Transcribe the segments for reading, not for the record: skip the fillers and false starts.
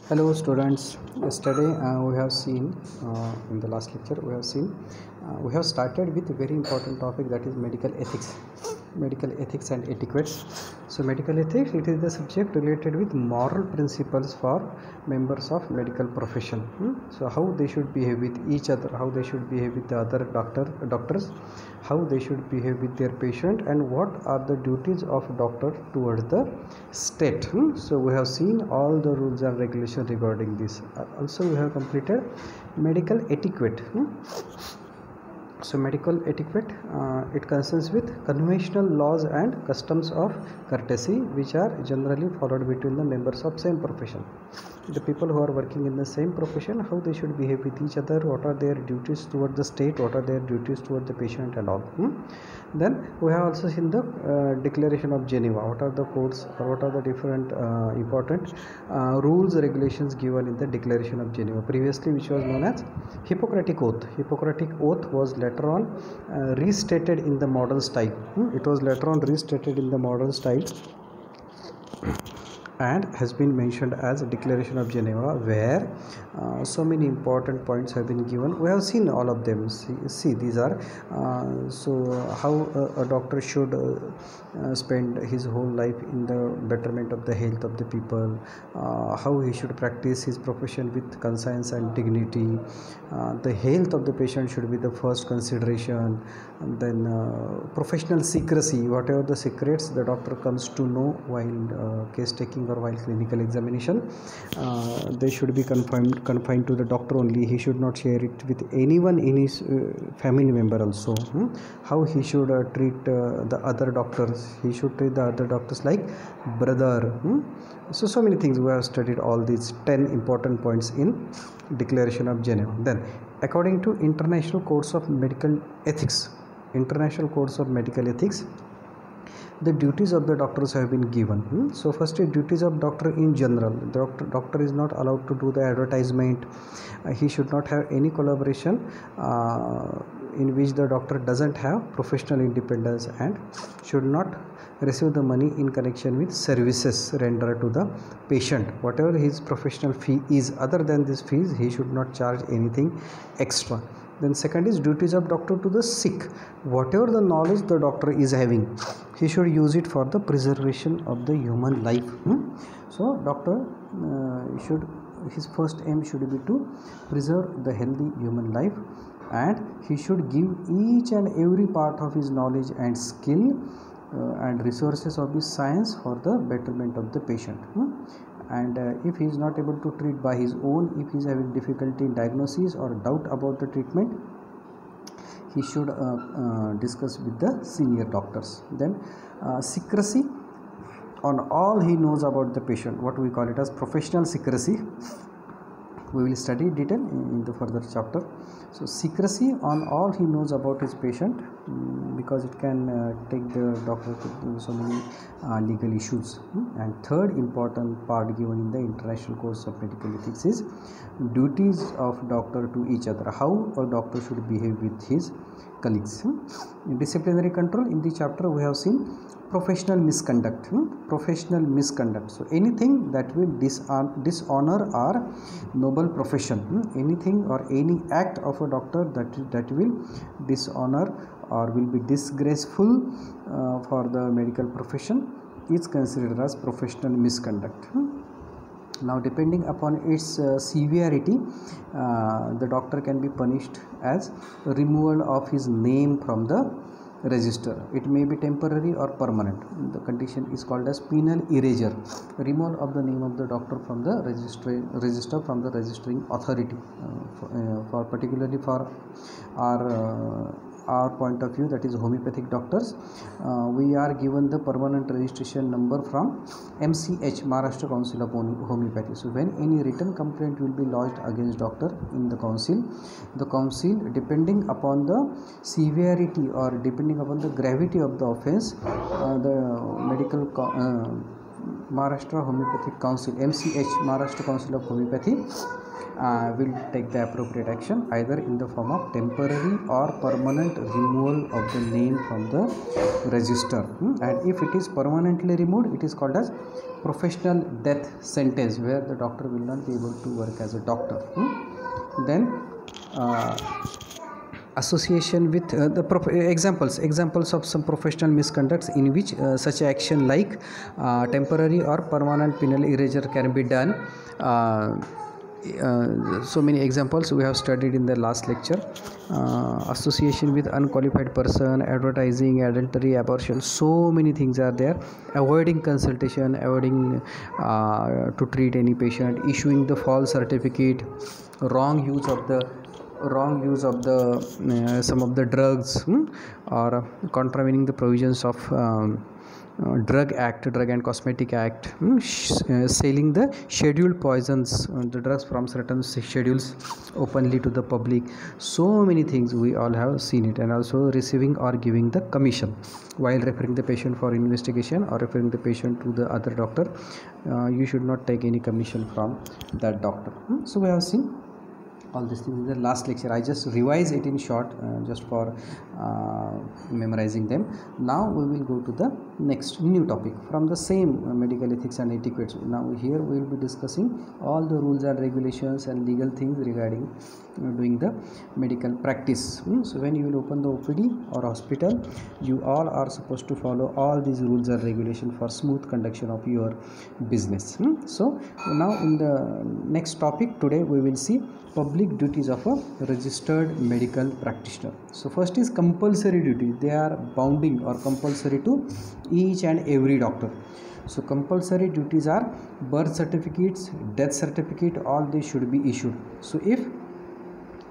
Hello students, yesterday we have seen in the last lecture we have started with a very important topic, that is medical ethics and etiquettes. So medical ethics, it is the subject related with moral principles for members of medical profession. So how they should behave with each other, how they should behave with the other doctors, how they should behave with their patient, and what are the duties of doctor towards the state. So we have seen all the rules and regulations regarding this. Also we have completed medical etiquette. So medical etiquette, it concerns with conventional laws and customs of courtesy which are generally followed between the members of same profession. The people who are working in the same profession, how they should behave with each other, what are their duties toward the state, what are their duties toward the patient and all. Then we have also seen the Declaration of Geneva, what are the codes or what are the different important rules regulations given in the Declaration of Geneva, previously which was known as Hippocratic Oath. Hippocratic Oath was later on restated in the modern style. It was later on restated in the modern style and has been mentioned as a Declaration of Geneva, where so many important points have been given. We have seen all of them. See these are how a doctor should spend his whole life in the betterment of the health of the people, how he should practice his profession with conscience and dignity, the health of the patient should be the first consideration, and then professional secrecy, whatever the secrets the doctor comes to know while case taking or while clinical examination, they should be confined to the doctor only. He should not share it with anyone in his family member also. How he should treat the other doctors, he should treat the other doctors like brother. So many things. We have studied all these 10 important points in Declaration of Geneva. Then according to International Codes of Medical Ethics, the duties of the doctors have been given. So first is duties of doctor in general. The doctor is not allowed to do the advertisement. He should not have any collaboration in which the doctor doesn't have professional independence, and should not receive the money in connection with services rendered to the patient. Whatever his professional fee is, other than this fees, he should not charge anything extra. Then second is duties of doctor to the sick. Whatever the knowledge the doctor is having, he should use it for the preservation of the human life. So doctor his first aim should be to preserve the healthy human life, and he should give each and every part of his knowledge and skill and resources of his science for the betterment of the patient. And if he is not able to treat by his own, if he is having difficulty in diagnosis or doubt about the treatment, he should discuss with the senior doctors. Then secrecy on all he knows about the patient, what we call it as professional secrecy. We will study detail in the further chapter. So secrecy on all he knows about his patient, because it can take the doctor to so many legal issues. And third important part given in the International Codes of Medical Ethics is duties of doctor to each other, how a doctor should behave with his colleagues. In disciplinary control, in the chapter we have seen professional misconduct. So anything that will dishonor our noble profession, anything or any act of a doctor that will dishonor or will be disgraceful for the medical profession is considered as professional misconduct. Now depending upon its severity, the doctor can be punished as removal of his name from the register. It may be temporary or permanent. The condition is called as penal erasure, removal of the name of the doctor from the register from the registering authority. For particularly for our point of view, that is homeopathic doctors, we are given the permanent registration number from MCH, Maharashtra Council of Homeopathy. So when any written complaint will be lodged against doctor in the council, depending upon the severity or depending upon the gravity of the offense, the medical Maharashtra Homeopathic Council, MCH, Maharashtra Council of Homeopathy, will take the appropriate action either in the form of temporary or permanent removal of the name from the register. And if it is permanently removed, it is called as professional death sentence, where the doctor will not be able to work as a doctor. Then association with examples of some professional misconducts in which such action like temporary or permanent penal erasure can be done. So many examples we have studied in the last lecture. Association with unqualified person, advertising, adultery, abortion, so many things are there. Avoiding consultation, avoiding to treat any patient, issuing the false certificate, wrong use of the some of the drugs, or contravening the provisions of drug and cosmetic act, selling the scheduled poisons, the drugs from certain schedules openly to the public. So many things we all have seen it. And also receiving or giving the commission while referring the patient for investigation or referring the patient to the other doctor. You should not take any commission from that doctor. So we have seen all these things in the last lecture. I just revise it in short, just for memorizing them. Now we will go to the next new topic from the same medical ethics and etiquette. Now here we will be discussing all the rules and regulations and legal things regarding doing the medical practice. So when you will open the OPD or hospital, you all are supposed to follow all these rules and regulations for smooth conduction of your business. So now in the next topic today we will see public duties of a registered medical practitioner. So first is compulsory duty. They are bounding or compulsory to each and every doctor. So compulsory duties are birth certificates, death certificate, all they should be issued. So if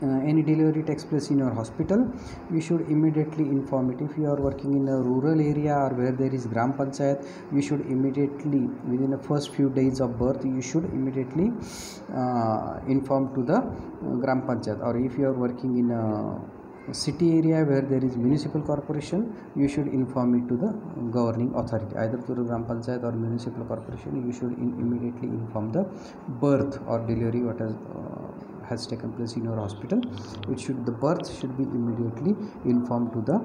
any delivery takes place in your hospital, you should immediately inform it. If you are working in a rural area or where there is Gram Panchayat, you should immediately, within the first few days of birth, you should immediately inform to the Gram Panchayat. Or if you are working in a city area where there is municipal corporation, you should inform it to the governing authority, either to the Gram Panchayat or municipal corporation. You should immediately inform the birth or delivery what has taken place in your hospital. The birth should be immediately informed to the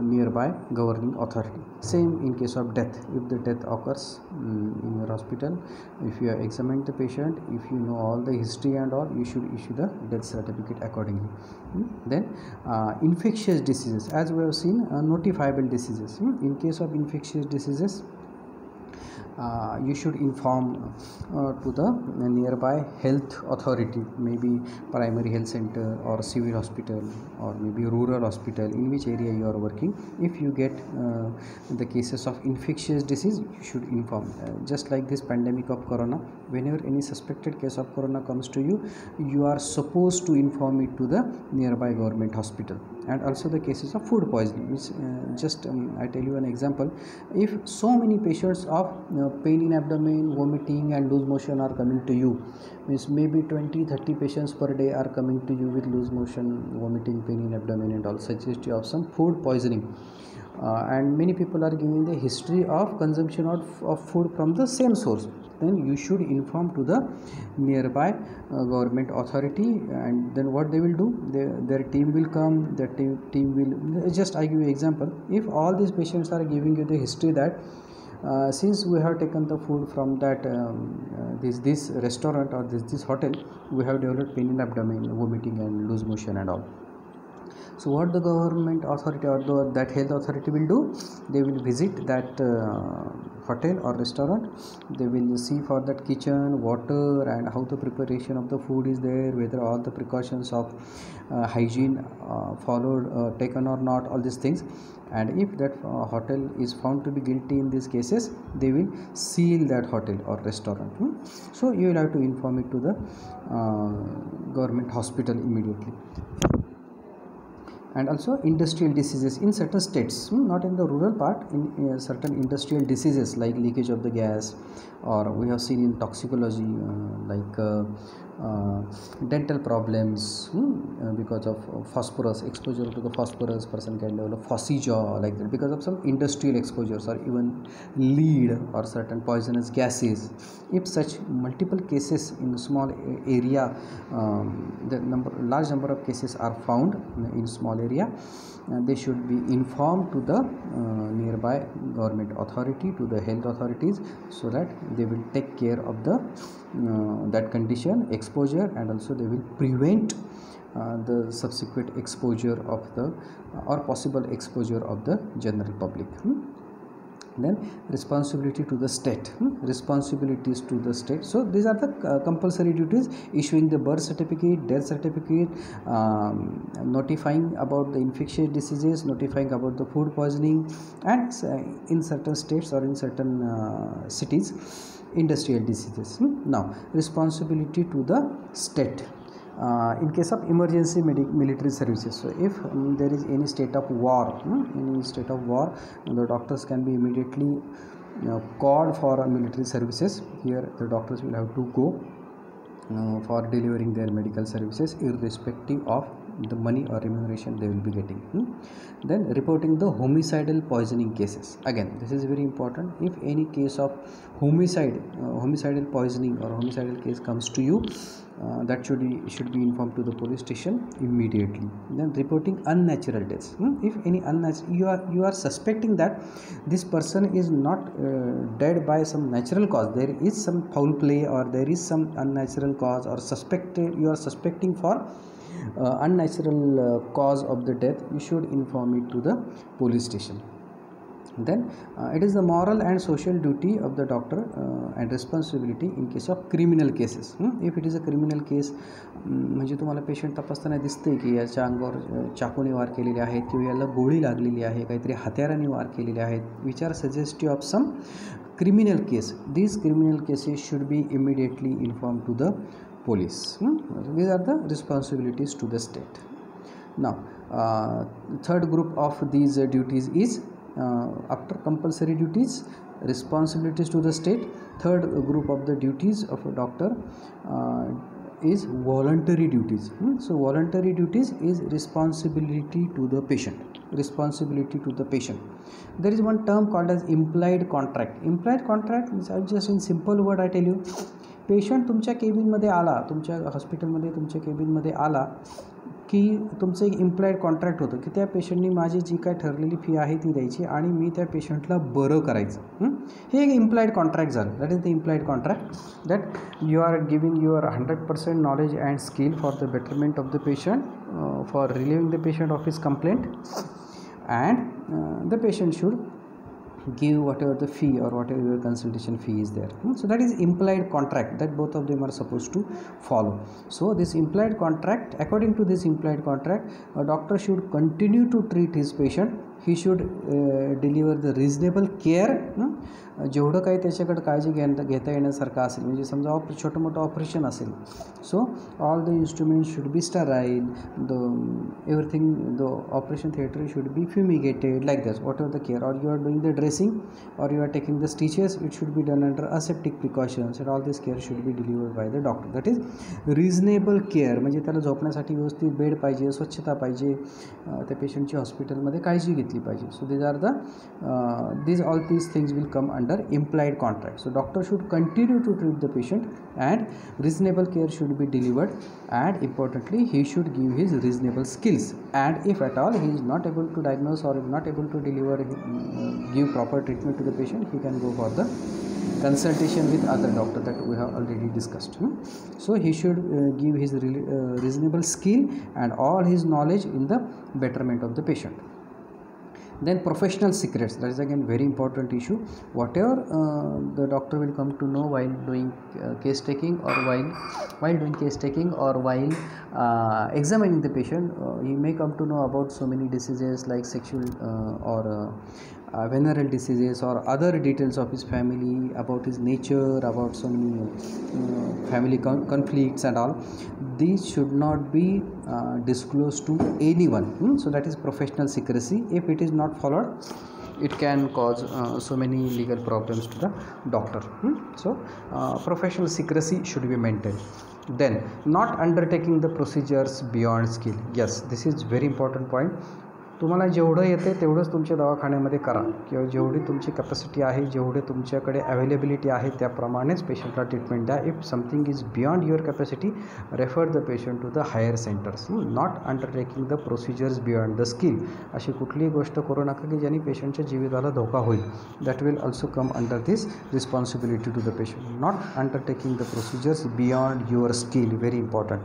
nearby governing authority. Same in case of death. If the death occurs in your hospital, if you have examined the patient, if you know all the history and all, you should issue the death certificate accordingly. Then infectious diseases, as we have seen, notifiable diseases. In case of infectious diseases, you should inform to the nearby health authority, maybe primary health center or civil hospital or maybe rural hospital, in which area you are working. If you get the cases of infectious disease, you should inform. Just like this pandemic of corona, whenever any suspected case of corona comes to you, you are supposed to inform it to the nearby government hospital. And also the cases of food poisoning, which I tell you an example. If so many patients of pain in abdomen, vomiting and loose motion are coming to you, means maybe 20-30 patients per day are coming to you with loose motion, vomiting, pain in abdomen and all, suggestive of some food poisoning, and many people are giving the history of consumption of food from the same source, then you should inform to the nearby government authority. And then what they will do, their team will come, their team will just, I give you example. If all these patients are giving you the history that since we have taken the food from that this restaurant or this hotel, we have developed pain in abdomen, vomiting and loose motion and all. So what the government authority or that health authority will do, they will visit that hotel or restaurant. They will see for that kitchen, water, and how the preparation of the food is there, whether all the precautions of hygiene followed, taken or not, all these things. And if that hotel is found to be guilty in these cases, they will seal that hotel or restaurant. So you will have to inform it to the government hospital immediately. And also industrial diseases in certain states, not in the rural part, in certain industrial diseases like leakage of the gas, or we have seen in toxicology like dental problems because of phosphorus exposure to the phosphorus. Person can develop phossy jaw like that because of some industrial exposures or even lead or certain poisonous gases. If such multiple cases in a small area, large number of cases are found in small area, they should be informed to the nearby government authority, to the health authorities, so that they will take care of the that condition exposure, and also they will prevent the subsequent exposure of the or possible exposure of the general public. Then responsibility to the state, responsibilities to the state. So these are the compulsory duties: issuing the birth certificate, death certificate, notifying about the infectious diseases, notifying about the food poisoning, and in certain states or in certain cities, industrial diseases. Now responsibility to the state. In case of emergency military services, so if there is any state of war, the doctors can be immediately called for military services. Here the doctors will have to go for delivering their medical services, irrespective of the money or remuneration they will be getting. Then reporting the homicidal poisoning cases. Again, this is very important. If any case of homicidal poisoning or homicidal case comes to you, that should be informed to the police station immediately. Then reporting unnatural deaths. If any unnatural, you are suspecting that this person is not dead by some natural cause, there is some foul play or there is some unnatural cause, or you are suspecting for unnatural cause of the death, you should inform it to the police station. Then it is the moral and social duty of the doctor and responsibility in case of criminal cases. If it is a criminal case, म्हणजे तुम्हाला patient तपासताना दिसते की याच्या अंगावर चाकूने वार केलेले आहेत किंवा याला गोळी लागलेली आहे, काहीतरी हत्याराने वार केलेले आहेत, which are suggestive of some criminal case. These criminal cases should be immediately informed to the police. These are the responsibilities to the state. Now third group of these duties is after compulsory duties, responsibilities to the state. Third group of the duties of a doctor is voluntary duties. So voluntary duties is responsibility to the patient. There is one term called as implied contract. Implied contract means, just in simple word I tell you, patient तुमच्या केबिनमध्ये आला, तुमच्या हॉस्पिटलमध्ये तुमच्या केबिनमध्ये आला की तुमचं एक implied contract होतं की त्या पेशंटनी माझी जी काय ठरलेली फी आहे ती द्यायची आणि मी त्या पेशंटला बरं करायचं. हे एक इम्प्लाइड कॉन्ट्रॅक्ट झालं. That is the implied contract, that you are giving your 100% knowledge and skill for the betterment of the patient, for relieving the patient of his complaint, and the patient should give whatever the fee or whatever your consultation fee is there. So that is implied contract that both of them are supposed to follow. So this implied contract, according to this implied contract, a doctor should continue to treat his patient. He should deliver the reasonable care. जेवढं काही त्याच्याकडे काळजी घेता येण्यासारखं असेल, म्हणजे समजा छोटं मोठं ऑपरेशन असेल, so all the instruments should be sterile, everything, the operation theater should be fumigated, like this, whatever the care, or you are doing the dressing or you are taking the stitches, it should be done under aseptic precautions, and all this care should be delivered by the doctor. That is reasonable care. म्हणजे त्याला झोपण्यासाठी व्यवस्थित bed पाहिजे, स्वच्छता पाहिजे, त्या पेशंटची हॉस्पिटलमध्ये काळजी घेतली पाहिजे. सो these are the all these things will come under implied contract. So doctor should continue to treat the patient and reasonable care should be delivered, and importantly he should give his reasonable skills, and if at all he is not able to diagnose or is not able to deliver, give proper treatment to the patient, he can go for the consultation with other doctor that we have already discussed. So he should give his reasonable skill and all his knowledge in the betterment of the patient. Then professional secrets, that is again very important issue. Whatever the doctor will come to know while doing case taking, or while doing case taking, or while examining the patient, he may come to know about so many diseases like sexual or venereal diseases, or other details of his family, about his nature, about so many family conflicts and all. These should not be disclosed to anyone. So that is professional secrecy. If it is not followed, it can cause so many legal problems to the doctor. So professional secrecy should be maintained. Then not undertaking the procedures beyond skill. Yes, this is very important point. तुम्हाला जेवढं येते तेवढंच तुमच्या दवाखान्यामध्ये करा, किंवा जेवढी तुमची कॅपॅसिटी आहे, जेवढे तुमच्याकडे अवेलेबिलिटी आहे त्याप्रमाणेच पेशंटला ट्रीटमेंट द्या. If something is beyond your capacity, refer the patient to the higher centres. Not undertaking the procedures beyond the skill. अशी कुठलीही गोष्ट करू नका की ज्याने पेशंटच्या जीविताला धोका होईल. That will also come under this responsibility to the patient. Not undertaking the procedures beyond your skill, very important.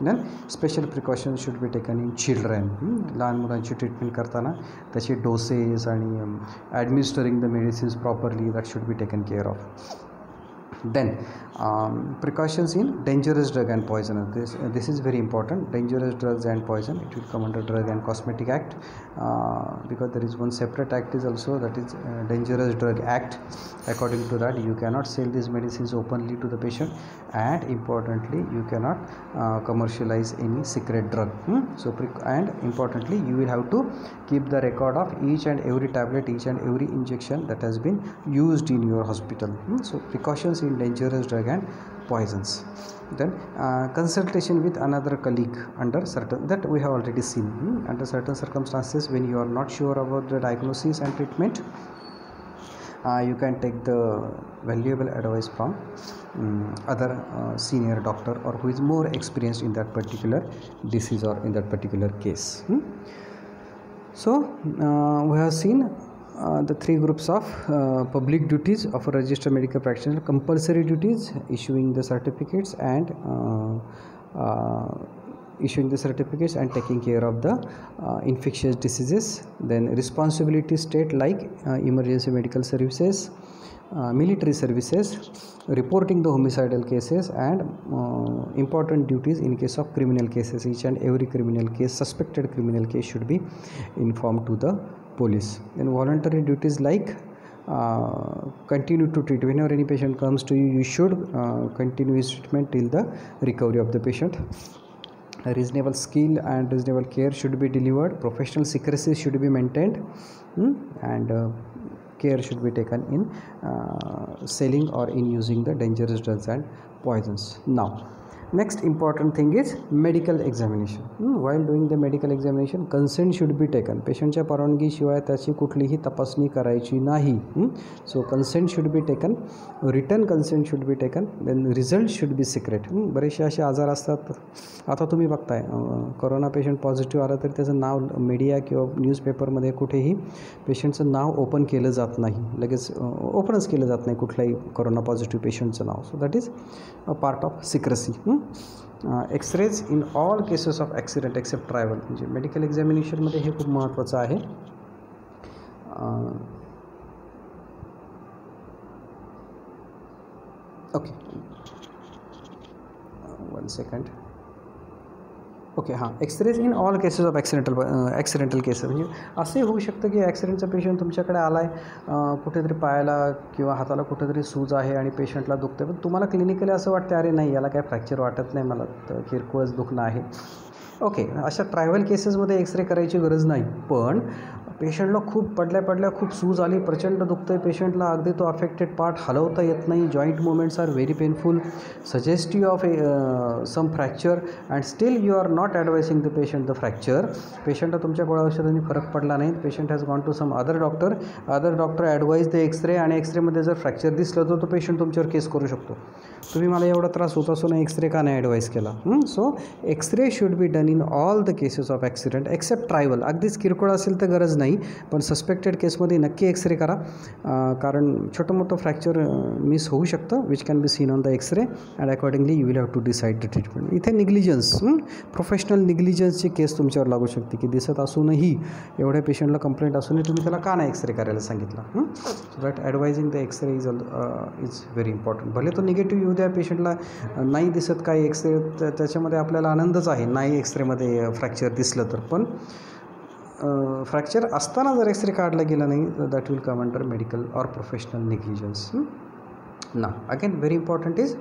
Then special precautions should be taken in children. लहान मुलांची ट्रीटमेंट करताना त्याचे डोसेस आणि administering the medicines properly, that should be taken care of. Then precautions in dangerous drug and poison. This is very important. Dangerous drugs and poison, it will come under Drug and Cosmetic Act, because there is one separate act is also, that is Dangerous Drug Act. According to that, you cannot sell these medicines openly to the patient, and importantly you cannot commercialize any secret drug. And importantly, you will have to keep the record of each and every tablet, each and every injection that has been used in your hospital. So precautions in dangerous drug and poisons. Then consultation with another colleague under certain, that we have already seen. Under certain circumstances, when you are not sure about the diagnosis and treatment, you can take the valuable advice from other senior doctor, or who is more experienced in that particular disease or in that particular case. So we have seen the three groups of public duties of a registered medical practitioner: compulsory duties, issuing the certificates, and taking care of the infectious diseases. Then responsibility state like emergency medical services, military services, reporting the homicidal cases, and important duties in case of criminal cases. Each and every criminal case, suspected criminal case, should be informed to the police. Then voluntary duties like continue to treat. Whenever any patient comes to you, you should continue his treatment till the recovery of the patient. A reasonable skill and reasonable care should be delivered. Professional secrecy should be maintained, and care should be taken in selling or in using the dangerous drugs and poisons. Now, next important thing is medical examination. While doing the medical examination, consent should be taken. पेशंटच्या परवानगीशिवाय त्याची कुठलीही तपासणी करायची नाही. So consent should be taken, written consent should be taken. Then result should be secret. बरेचसे असे आजार असतात. आता तुम्ही बघताय, कोरोना पेशंट पॉझिटिव्ह आला तर त्याचं नाव मीडिया किंवा न्यूजपेपरमध्ये कुठेही पेशंटचं नाव ओपन केलं जात नाही, लगेच ओपनच केलं जात नाही कुठल्याही कोरोना पॉझिटिव्ह पेशंटचं नाव. So that is a part of secrecy. X-rays in all cases of accident except travel. म्हणजे मेडिकल एक्झामिनेशनमध्ये हे खूप महत्त्वाचं आहे. Okay, 1 second. ओके, हां, X-rays in all cases of accidental cases. म्हणजे असे होऊ शकतं की ॲक्सिडेंटचा पेशंट तुमच्याकडे आला आहे, कुठेतरी पायाला किंवा हाताला कुठेतरी सूज आहे आणि पेशंटला दुखते, पण तुम्हाला क्लिनिकली असं वाटतं अरे नाही, याला काय फ्रॅक्चर वाटत नाही, मला तर किरकोळच दुखणं आहे. ओके, अशा ट्रायव्हल केसेसमध्ये एक्सरे करायची गरज नाही. पण पेशंटला खूप पडल्या खूप सूज आली, प्रचंड दुखतं आहे, पेशंटला अगदी तो अफेक्टेड पार्ट हलवता येत नाही, joint movements are very painful, suggestive of some fracture, and still you are not advising the patient the fracture. पेशंटला तुमच्या गोळ्या औषधांनी फरक पडला नाही, patient has gone to some other doctor advise the X-ray, आणि एक्सरेमध्ये जर फ्रॅक्चर दिसलं तर तो पेशंट तुमच्यावर केस करू शकतो. तुम्ही मला एवढा त्रास होत असून एक्सरे का नाही ॲडवाइस केला. So X-ray should be done in all the cases of accident except travel. अगदीच किरकोळ असेल तर गरज नाही, पण सस्पेक्टेड केसमध्ये नक्की एक्सरे करा, कारण छोटं मोठं फ्रॅक्चर मिस होऊ शकतं, which can be seen on the X ray, and accordingly you will have to decide the treatment. इथे निग्लिजन्स, प्रोफेशनल निग्लिजन्सची केस तुमच्यावर लागू शकते की दिसत असूनही, एवढ्या पेशंटला कंप्लेंट असूनही तुम्ही त्याला का नाही एक्सरे करायला सांगितलं. So that advising the X ray is very important. भले तो निगेटिव्ह येऊ द्या, पेशंटला नाही दिसत काय एक्सरे, त्याच्यामध्ये आपल्याला आनंदच आहे, नाही एक्सरेमध्ये फ्रॅक्चर दिसलं तर. पण फ्रॅक्चर असताना जर एक्सरे काढला गेला नाही, that will come under medical or professional negligence. Now again very important is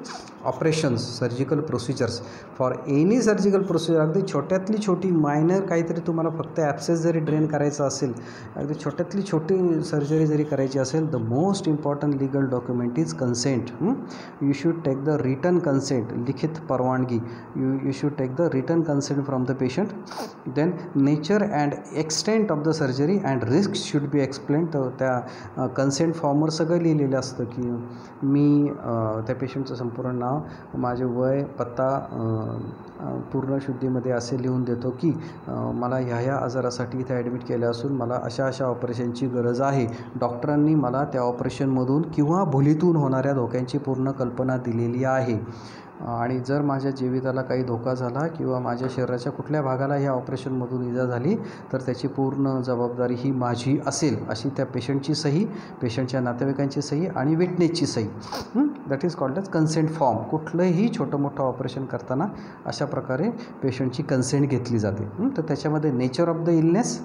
operations, surgical procedures. For any surgical procedure, अगदी छोट्यातली छोटी मायनर काहीतरी तुम्हाला फक्त ॲप्सेस जरी ड्रेन करायचं असेल, अगदी छोट्यातली छोटी सर्जरी जरी करायची असेल, the most important legal document is consent. You should take the written consent, लिखित परवानगी. You should take the written consent from the patient. Then nature and extent of the surgery and risk should be explain. तर त्या consent फॉर्मवर सगळं लिहिलेलं असतं की मी त्या पेशंटचं संपूर्ण नाव, माझे वय, पत्ता पूर्ण शुद्धीमध्ये असे लिहून देतो की मला ह्या आजारासाठी इथे ॲडमिट केलं असून मला अशा ऑपरेशनची गरज आहे. डॉक्टरांनी मला त्या ऑपरेशनमधून किंवा भुलीतून होणाऱ्या धोक्यांची पूर्ण कल्पना दिलेली आहे आणि जर माझ्या जीविताला काही धोका झाला किंवा माझ्या शरीराच्या कुठल्या भागाला ह्या ऑपरेशनमधून इजा झाली तर त्याची पूर्ण जबाबदारी ही माझी असेल, अशी त्या पेशंटची सही, पेशंटच्या नातेवाईकांची सही आणि विटनेसची सही. That is called as consent form. कुठलंही छोटं मोठं ऑपरेशन करताना अशा प्रकारे पेशंटची कन्सेंट घेतली जाते. तर त्याच्यामध्ये nature of the illness,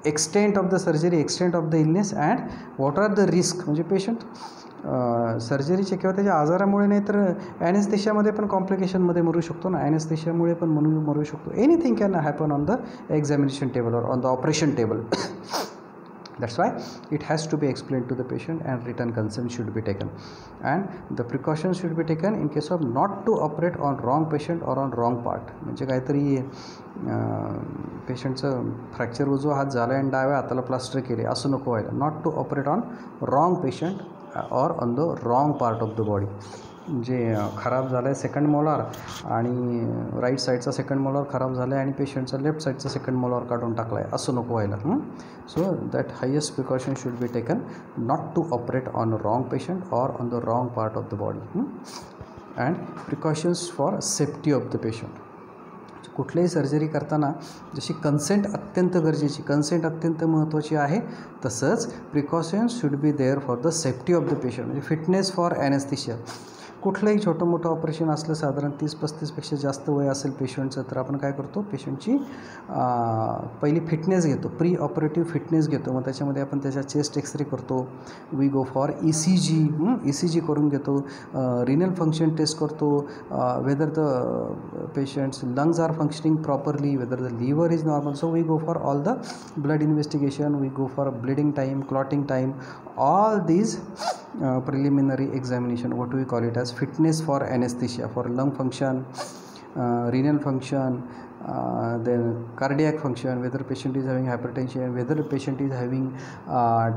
extent of the surgery, extent of the illness and what are the risk. म्हणजे पेशंट सर्जरीचे किंवा त्याच्या आजारामुळे नाही तर ॲनेस्थेशियामध्ये पण कॉम्प्लिकेशनमध्ये मरू शकतो ना, ॲनेस्थेशियामुळे पण मरू शकतो. Anything can happen on the examination table or on the operation table. That's why it has to be explained to the patient and written consent should be taken, and the precautions should be taken in case of not to operate on wrong patient or on wrong part. म्हणजे काहीतरी पेशंटचं fracture उजवा हात झाला आणि डाव्या हाताला plaster केले असं नको व्हायला. Not to operate on wrong patient or on the wrong part of the body. जे खराब झालं आहे सेकंड मोलार आणि राईट साईडचा सेकंड मोलार खराब झाला आहे आणि पेशंटचा लेफ्ट साईडचा सेकंड मोलार काढून टाकला आहे असं नको व्हायला. So that highest precaution should be taken not to operate on wrong patient or on the wrong part of the body. And precautions for safety of the patient. कुठल्याही surgery करताना जशी consent अत्यंत गरजेची, कन्सेंट अत्यंत महत्त्वाची आहे, तसंच precautions should be there for the safety of the patient. म्हणजे फिटनेस फॉर ॲनेस्थेशिया. कुठलंही छोटं मोठं ऑपरेशन असलं, साधारण 30-35पेक्षा जास्त वय असेल पेशंटचं, तर आपण काय करतो, पेशंटची पहिली फिटनेस घेतो, प्री ऑपरेटिव्ह फिटनेस घेतो. मग त्याच्यामध्ये आपण त्याच्या चेस्ट एक्सरे करतो, वी गो फॉर ECG करून घेतो, रिनल फंक्शन टेस्ट करतो, whether the patient's lungs are functioning properly, whether the liver is normal. So we go for all the blood investigation, we go for bleeding time, clotting time, all these preliminary examination, what we call it as fitness for anesthesia, for lung function, renal function, then cardiac function, whether patient is having hypertension, whether the patient is having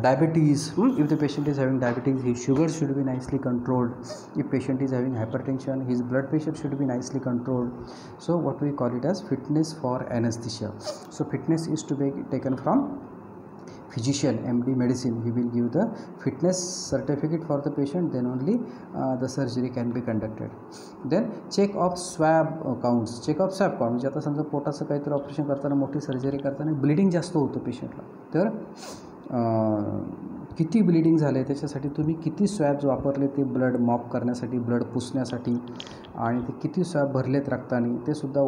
diabetes. If the patient is having diabetes, his sugar should be nicely controlled. If patient is having hypertension, his blood pressure should be nicely controlled. So what we call it as fitness for anesthesia. So fitness is to be taken from physician, MD medicine. He will give the fitness certificate for the patient, then only the surgery can be conducted. Then check of swab counts. check of swab count म्हणजे आता समजा पोटाचं काहीतरी operation करताना, मोठी surgery करताना bleeding जास्त होतं पेशंटला, तर किती ब्लिडिंग झालं आहे त्याच्यासाठी तुम्ही किती स्वॅब्स वापरले ते ब्लड मॉप करण्यासाठी, ब्लड पुसण्यासाठी, आणि ते किती स्वॅब भरलेत रक्ताने ते सुद्धा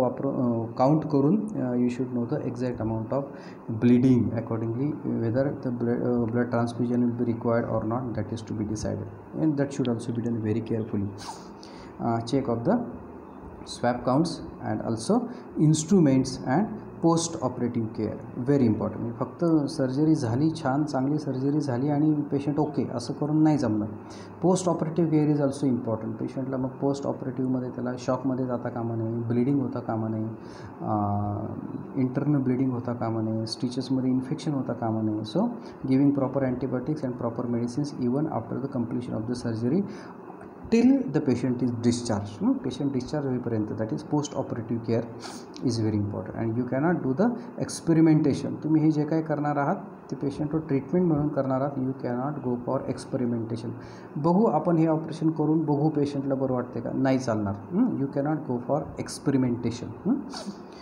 काउंट करून you should know the exact amount of bleeding. Accordingly whether the blood transfusion will be required or not, that is to be decided, and that should also be done very carefully. Check of the swab counts and also instruments and post operative care, very important. म्हणजे फक्त surgery झाली, छान चांगली surgery झाली आणि patient okay असं करून नाही जमणार. Post operative care is also important. पेशंटला मग पोस्ट ऑपरेटिव्हमध्ये त्याला शॉकमध्ये जाता कामा नये, ब्लिडिंग होता कामा नये, इंटरनल ब्लिडिंग होता कामा नये, स्टिचेसमध्ये इन्फेक्शन होता कामा नये. So giving proper antibiotics and proper medicines even after the completion of the surgery till the patient is discharged. Patient discharge होईपर्यंत, that is post operative care is very important. And you cannot do the experimentation. तुम्ही हे जे काय करणार आहात ते पेशंटवर treatment म्हणून करणार आहात, you cannot go for experimentation. बघू आपण हे ऑपरेशन करून बघू पेशंटला बरं वाटते का, नाही चालणार. You cannot go for experimentation.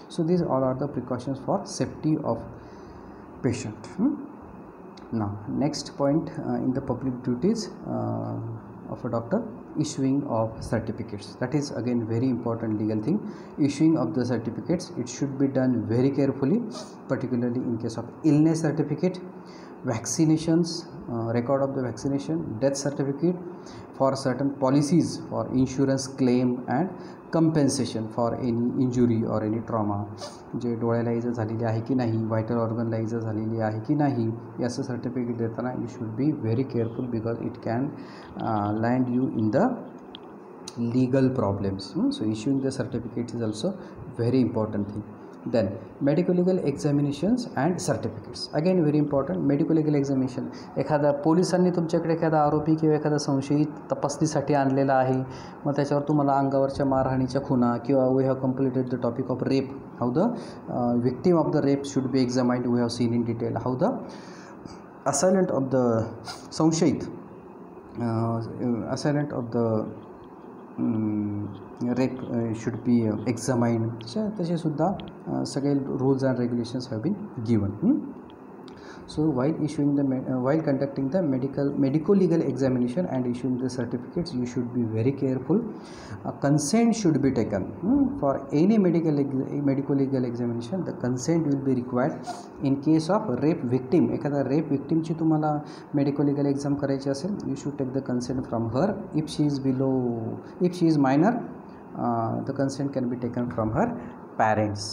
So these all are the precautions for safety of patient. Now next point in the public duties of a doctor, issuing of certificates. That is again very important legal thing. Issuing of the certificates, it should be done very carefully, particularly in case of illness certificate, vaccinations, record of the vaccination, death certificate for certain policies for insurance claim and compensation for any injury or any trauma. जे डोळ्याला इजा झालेली आहे की नाही, vital ऑर्गनला इजा झालेली आहे की नाही, याचं सर्टिफिकेट देताना you should be very careful because it can lend you in the legal problems. So issuing the certificates is also very important thing. Then medical legal examinations and certificates, again very important. medical legal examination, एखादा पोलिसांनी तुमच्याकडे एखादा आरोपी किंवा एखादा संशयित तपासणीसाठी आणलेला आहे, मग त्याच्यावर तुम्हाला अंगावरच्या मारहाणीच्या खुणा किंवा we have completed the topic of rape, how the victim of the rape should be examined, we have seen in detail how the assailant of the संशयित assailant of the rape should be examined. तसे सुद्धा सगळे rules and regulations have been given. So while issuing the while conducting the medical legal examination and issuing the certificates, you should be very careful. Consent should be taken for any medical legal examination. The consent will be required in case of rape victim. एखादा rape victim ची तुम्हाला medical legal exam करायची असेल, you should take the consent from her. If she is minor, the consent can be taken from her parents.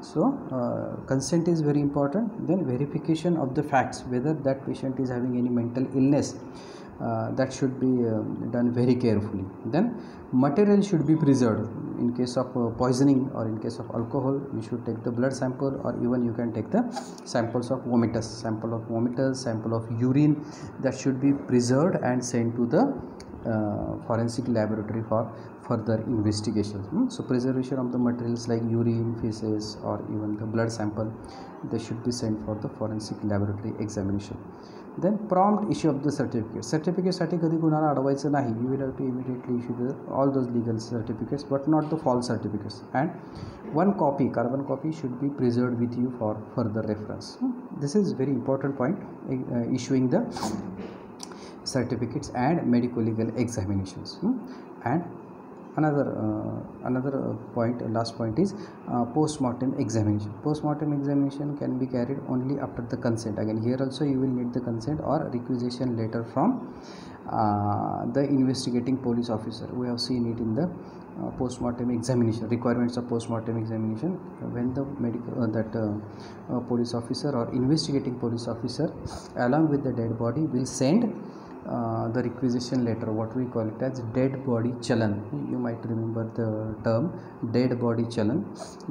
So consent is very important. Then verification of the facts, whether that patient is having any mental illness, that should be done very carefully. Then material should be preserved. In case of poisoning or in case of alcohol, you should take the blood sample, or even you can take the samples of vomitus, sample of urine, that should be preserved and sent to the forensic laboratory for further investigations. So preservation of the materials like urine, feces, or even the blood sample, they should be sent for the forensic laboratory examination. Then prompt issue of the certificate. Certificate साठी कधी कुणाला अडवायचं नाही. You will have to immediately issue all those legal certificates, but not the false certificates. And one copy, carbon copy, should be preserved with you for further reference. This is very important point. Issuing the certificates and medical legal examinations. And another point, last point, is post-mortem examination. Post-mortem examination can be carried only after the consent. Again, here also you will need the consent or requisition letter from the investigating police officer. We have seen it in the post-mortem examination, requirements of post-mortem examination. When the police officer or investigating police officer along with the dead body will send the requisition letter, what we call it as dead body challan. You might remember the term dead body challan,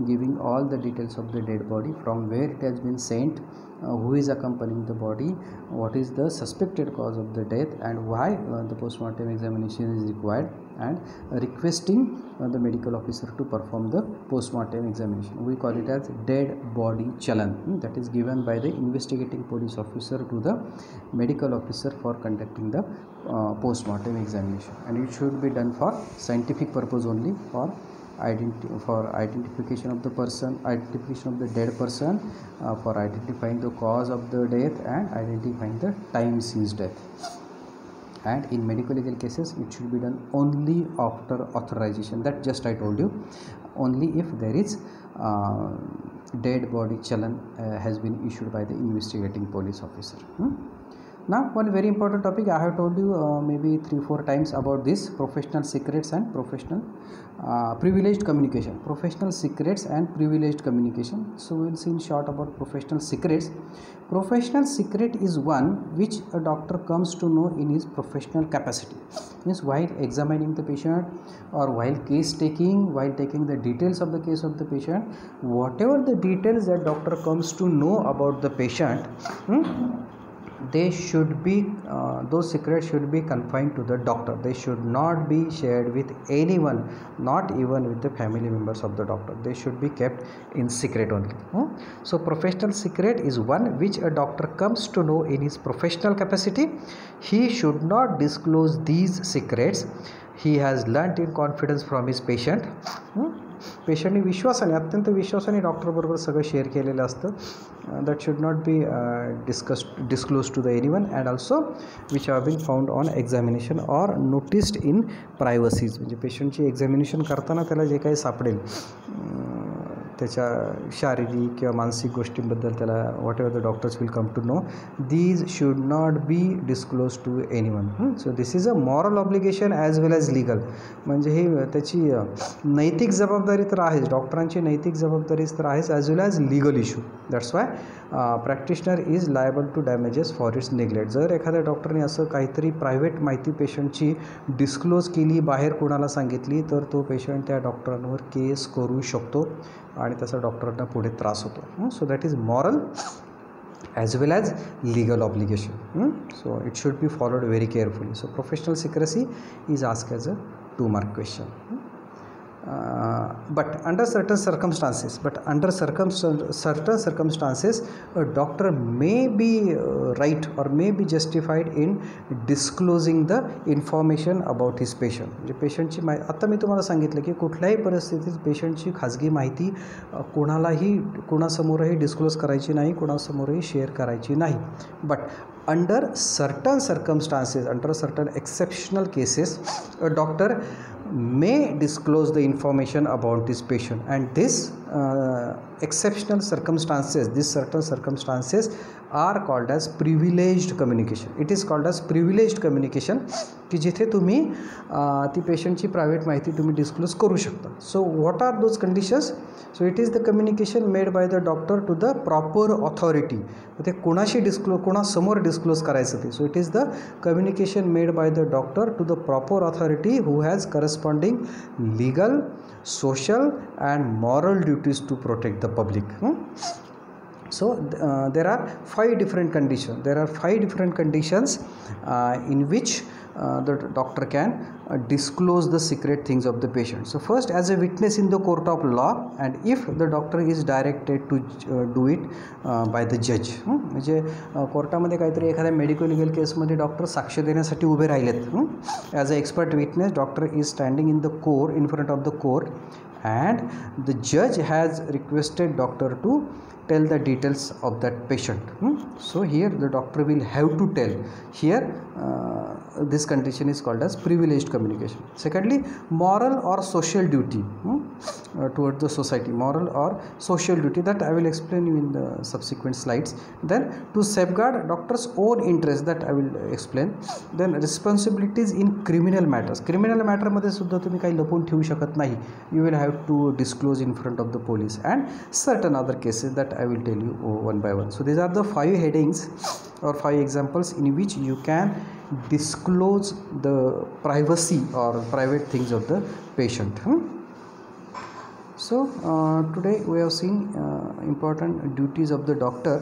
giving all the details of the dead body, from where it has been sent, who is accompanying the body, what is the suspected cause of the death, and why the post-mortem examination is required, and requesting the medical officer to perform the post-mortem examination. We call it as dead body challan. That is given by the investigating police officer to the medical officer for conducting the post-mortem examination, and it should be done for scientific purpose only, for identification of the person, identification of the dead person, for identifying the cause of the death and identifying the time since death. And in medical legal cases, it should be done only after authorization. That just I told you, only if there is dead body challan has been issued by the investigating police officer. Now one very important topic, I have told you maybe 3-4 times about this professional secrets and professional privileged communication. Professional secrets and privileged communication. So we will see in short about professional secrets. Professional secret is one which a doctor comes to know in his professional capacity. Means while examining the patient, or while case taking, while taking the details of the case of the patient, whatever the details that doctor comes to know about the patient, they should be those secrets should be confined to the doctor. They should not be shared with anyone, not even with the family members of the doctor. They should be kept in secret only. So professional secret is one which a doctor comes to know in his professional capacity. He should not disclose these secrets he has learnt in confidence from his patient. पेशंटने विश्वासाने, अत्यंत विश्वासाने डॉक्टरबरोबर सगळं share केलेलं असतं. That should not be disclose to the anyone, and also which have been found on examination or noticed in privacies. म्हणजे पेशंटची examination करताना त्याला जे काही सापडेल त्याच्या शारीरिक किंवा मानसिक गोष्टींबद्दल त्याला whatever the doctors will come to know, these should not be disclose to anyone. So this is a moral obligation as well as legal. म्हणजे ही त्याची नैतिक जबाबदारी तर आहेच, डॉक्टरांची नैतिक जबाबदारीच तर आहेच, as well as legal issue. That's why practitioner is liable to damages for its neglect. जर एखाद्या डॉक्टरने असं काहीतरी प्रायव्हेट माहिती पेशंटची डिस्क्लोज केली, बाहेर कोणाला सांगितली, तर तो पेशंट त्या डॉक्टरांवर केस करू शकतो आणि त्याचा डॉक्टरांना पुढे त्रास होतो. सो that is moral as well as legal obligation. So it should be followed very carefully. So professional secrecy is asked as a 2-mark question. But under certain circumstances, certain circumstances, a doctor may be right or may be justified in disclosing the information about his patient. म्हणजे पेशंटची आता मी तुम्हाला सांगितलं की कुठल्याही परिस्थितीत पेशंटची खाजगी माहिती कोणासमोरही disclose करायची नाही, कोणासमोरही शेअर करायची नाही. But under certain circumstances, under certain exceptional cases, a doctor may disclose the information about this patient, and this exceptional circumstances, these certain circumstances are called as privileged communication. It is called as privileged communication की जिथे तुम्ही ती पेशंटची private माहिती तुम्ही disclose करू शकता. So what are those conditions? So it is the communication made by the doctor to the proper authority. ते कोणासमोर डिस्क्लोज करायचं ते. So it is the communication made by the doctor to the proper authority who has corresponding legal, social and moral duties to protect the public. So there are 5 different conditions in which the doctor can disclose the secret things of the patient. So first, as a witness in the court of law, and if the doctor is directed to do it by the judge. म्हणजे कोर्टामध्ये काहीतरी एखाद्या medical legal केसमध्ये doctor साक्ष देण्यासाठी उभे राहिलेत. As a expert witness, doctor is standing in front of the court, and the judge has requested doctor to tell the details of that patient. So here the doctor will have to tell. Here this condition is called as privileged communication. Secondly, moral or social duty towards the society. Moral or social duty, that I will explain you in the subsequent slides. Then to safeguard doctor's own interest, that I will explain. Then responsibilities in criminal matters. Criminal matter मध्ये सुद्धा तुम्ही काही लपवून ठेवू शकत नाही. You will have to disclose in front of the police, and certain other cases that I will tell you one by one. So these are the 5 headings or 5 examples in which you can disclose the privacy or private things of the patient. So today we have seen important duties of the doctor,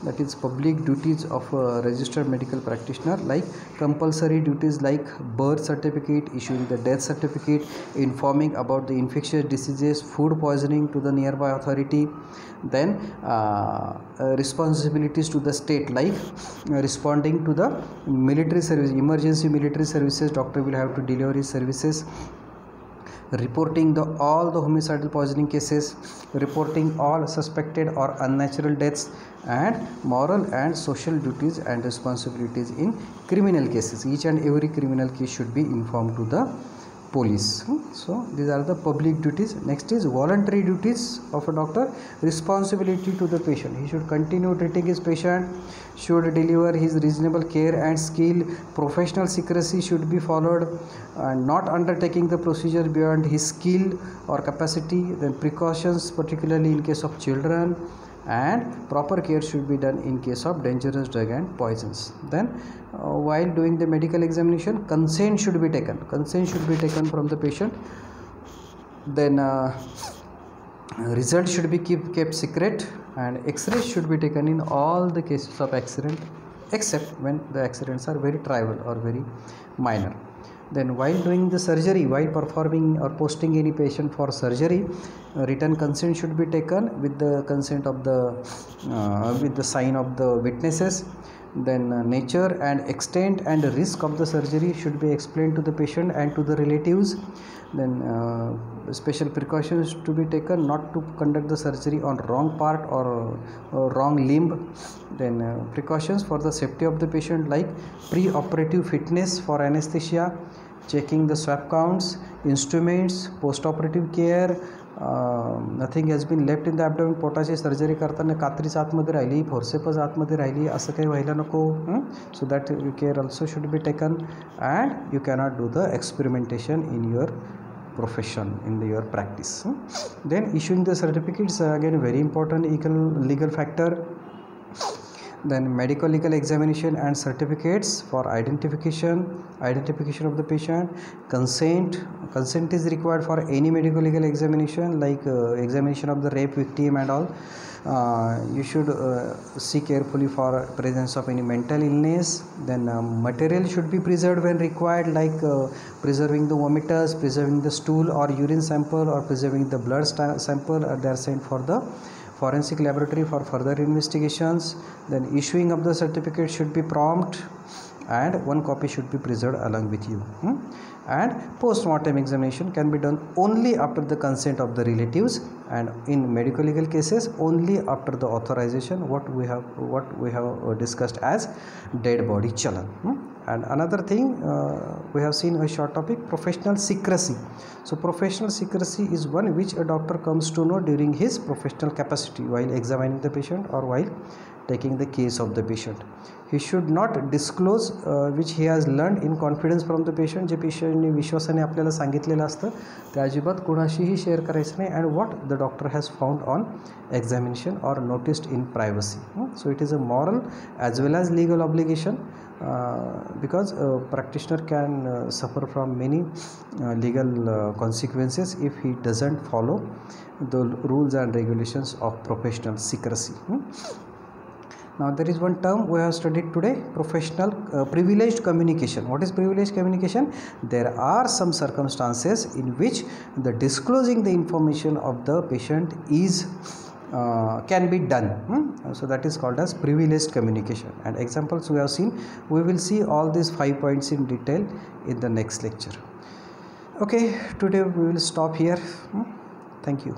that is public duties of a registered medical practitioner, like compulsory duties like birth certificate, issuing the death certificate, informing about the infectious diseases, food poisoning to the nearby authority. Then responsibilities to the state, like responding to the military service, emergency military services, doctor will have to deliver his services. Reporting all the homicidal poisoning cases, reporting all suspected or unnatural deaths, and moral and social duties and responsibilities in criminal cases. Each and every criminal case should be informed to the police. So these are the public duties. Next is voluntary duties of a doctor. Responsibility to the patient. He should continue treating his patient, should deliver his reasonable care and skill. Professional secrecy should be followed, not undertaking the procedure beyond his skill or capacity. Then precautions, particularly in case of children, and proper care should be done in case of dangerous drug and poisons. Then while doing the medical examination, consent should be taken from the patient. Then results should be kept secret, and x-rays should be taken in all the cases of accident, except when the accidents are very trivial or very minor. Then while doing the surgery, while performing or posting any patient for surgery, written consent should be taken with the consent of the with the sign of the witnesses. Then nature and extent and risk of the surgery should be explained to the patient and to the relatives. Then special precautions to be taken not to conduct the surgery on wrong part or wrong limb. Then precautions for the safety of the patient, like pre-operative fitness for anesthesia, checking the swab counts, instruments, post-operative care. Nothing has been left in the abdomen. पोटाची surgery करताना कात्रीच आतमध्ये राहिली, फोर्सेपच आतमध्ये राहिली, असं काही व्हायला नको. So that care also should be taken. And you cannot do the experimentation in your profession, in your practice. Then issuing the certificates, again very important legal factor. Then medical legal examination and certificates for identification of the patient. Consent is required for any medical legal examination, like examination of the rape victim and all. You should see carefully for presence of any mental illness. Then material should be preserved when required, like preserving the vomiters, preserving the stool or urine sample, or preserving the blood sample. They are sent for the forensic laboratory for further investigations. Then issuing of the certificate should be prompt, and one copy should be preserved along with you. And post-mortem examination can be done only after the consent of the relatives, and in medical legal cases only after the authorization, what we have discussed as dead body chalan. And another thing, we have seen a short topic, professional secrecy. So professional secrecy is one which a doctor comes to know during his professional capacity while examining the patient or while taking the case of the patient. He should not disclose which he has learned in confidence from the patient. जे पेशंटने विश्वासाने आपल्याला सांगितलेलं असतं ते अजिबात कोणाशीही share करायचं नाही. And what the doctor has found on examination or noticed in privacy. So it is a moral as well as legal obligation, because practitioner can suffer from many legal consequences if he doesn't follow the rules and regulations of professional secrecy. Now there is one term we have studied today, professional privileged communication. What is privileged communication? There are some circumstances in which the disclosing the information of the patient is can be done. So that is called as privileged communication, and examples we have seen. We will see all these 5 points in detail in the next lecture. Okay, today we will stop here. Thank you.